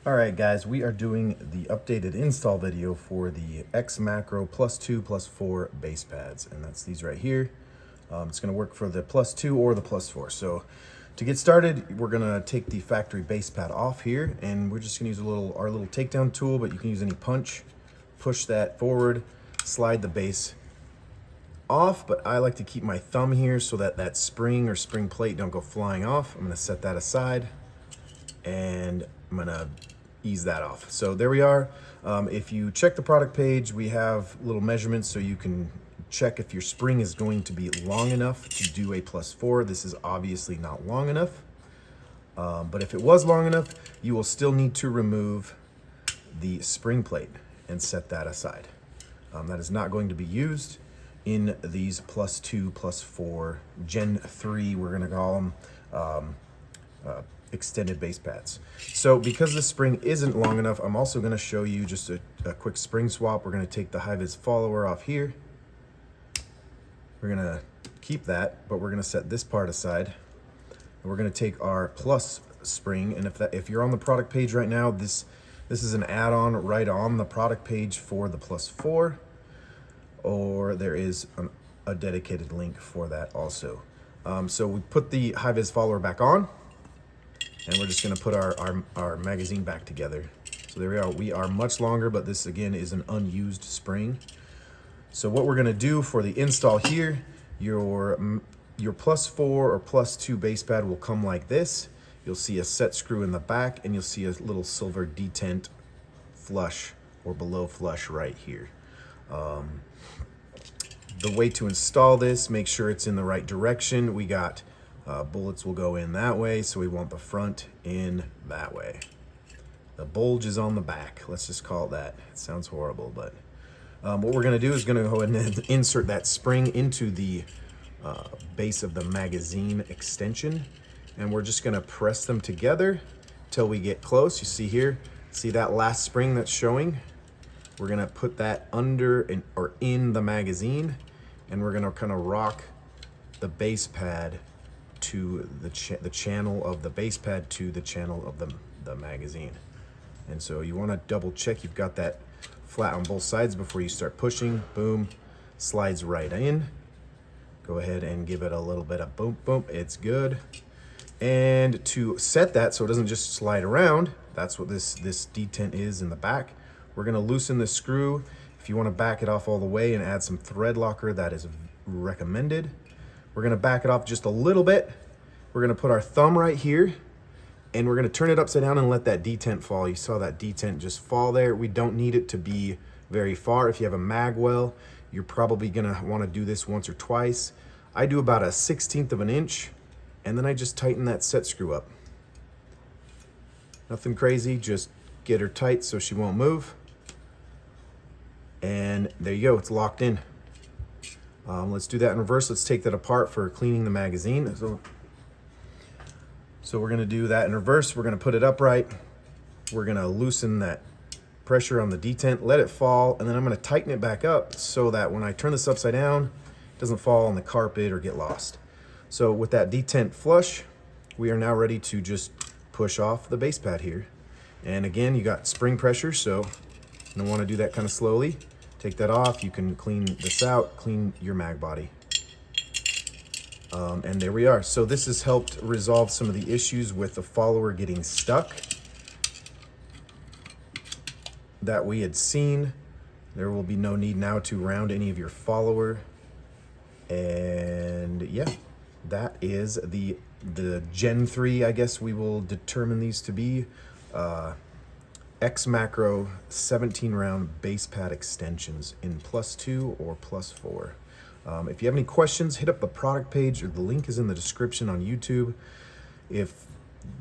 All right, guys, we are doing the updated install video for the xMacro +2 +4 base pads, and that's these right here. It's going to work for the +2 or the +4. So to get started, we're going to take the factory base pad off here, and we're just going to use our little takedown tool, but you can use any punch. Push that forward, slide the base off, but I like to keep my thumb here so that that spring or spring plate don't go flying off. I'm going to set that aside, and I'm going to ease that off. So there we are. If you check the product page, we have little measurements so you can check if your spring is going to be long enough to do a +4. This is obviously not long enough, but if it was long enough, you will still need to remove the spring plate and set that aside. That is not going to be used in these +2 +4 Gen 3, we're gonna call them, extended base pads. So because the spring isn't long enough, I'm also going to show you just a quick spring swap. We're going to take the high-vis follower off here. We're going to keep that, but we're going to set this part aside. And we're going to take our plus spring, and if you're on the product page right now, this is an add-on right on the product page for the +4, or there is a dedicated link for that also. So we put the high-vis follower back on, and we're just going to put our magazine back together. So there we are. We are much longer, but this again is an unused spring. So what we're going to do for the install here, your +4 or +2 base pad will come like this. You'll see a set screw in the back, and you'll see a little silver detent flush or below flush right here. The way to install this, make sure it's in the right direction. We got bullets will go in that way, so we want the front in that way. The bulge is on the back. Let's just call it that. It sounds horrible, but what we're going to do is going to go ahead and insert that spring into the base of the magazine extension, and we're just going to press them together till we get close. You see here, see that last spring that's showing? We're going to put that under or in the magazine, and we're going to kind of rock the base pad to the channel of the base pad to the channel of the magazine. And so you want to double check you've got that flat on both sides before you start pushing. Boom, slides right in. Go ahead and give it a little bit of boom, boom. It's good. And to set that so it doesn't just slide around, that's what this detent is in the back. We're going to loosen the screw. If you want to back it off all the way and add some thread locker, that is recommended. We're going to back it off just a little bit. We're going to put our thumb right here, and we're going to turn it upside down and let that detent fall. You saw that detent just fall there. We don't need it to be very far. If you have a mag well, you're probably going to want to do this once or twice. I do about a 1/16 of an inch, and then I just tighten that set screw up. Nothing crazy, just get her tight so she won't move. And there you go, it's locked in. Let's do that in reverse. Let's take that apart for cleaning the magazine. So we're gonna do that in reverse. We're gonna put it upright. We're gonna loosen that pressure on the detent, let it fall, and then I'm gonna tighten it back up so that when I turn this upside down, it doesn't fall on the carpet or get lost. So with that detent flush, we are now ready to just push off the base pad here. And again, you got spring pressure, so you're gonna wanna do that kind of slowly. Take that off, you can clean this out, clean your mag body. And there we are. So this has helped resolve some of the issues with the follower getting stuck that we had seen. There will be no need now to round any of your follower. And yeah, that is the Gen 3, I guess we will determine these to be. xMacro 17-round base pad extensions in +2 or +4. If you have any questions, hit up the product page, or the link is in the description on YouTube. If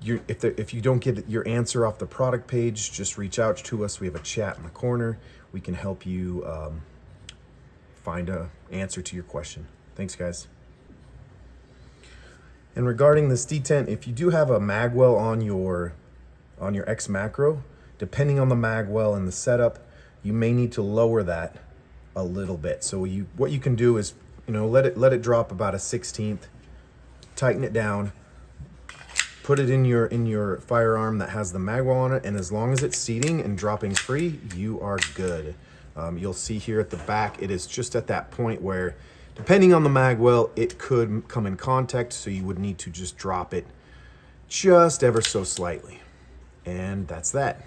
you don't get your answer off the product page, just reach out to us. We have a chat in the corner. We can help you find an answer to your question. Thanks, guys. And regarding this detent, if you do have a mag well on your xMacro, depending on the mag well and the setup, you may need to lower that a little bit. So what you can do is, let it drop about a 1/16, tighten it down, put it in your firearm that has the magwell on it, and as long as it's seating and dropping free, you are good. You'll see here at the back, it is just at that point where, depending on the magwell, it could come in contact, so you would need to just drop it just ever so slightly. And that's that.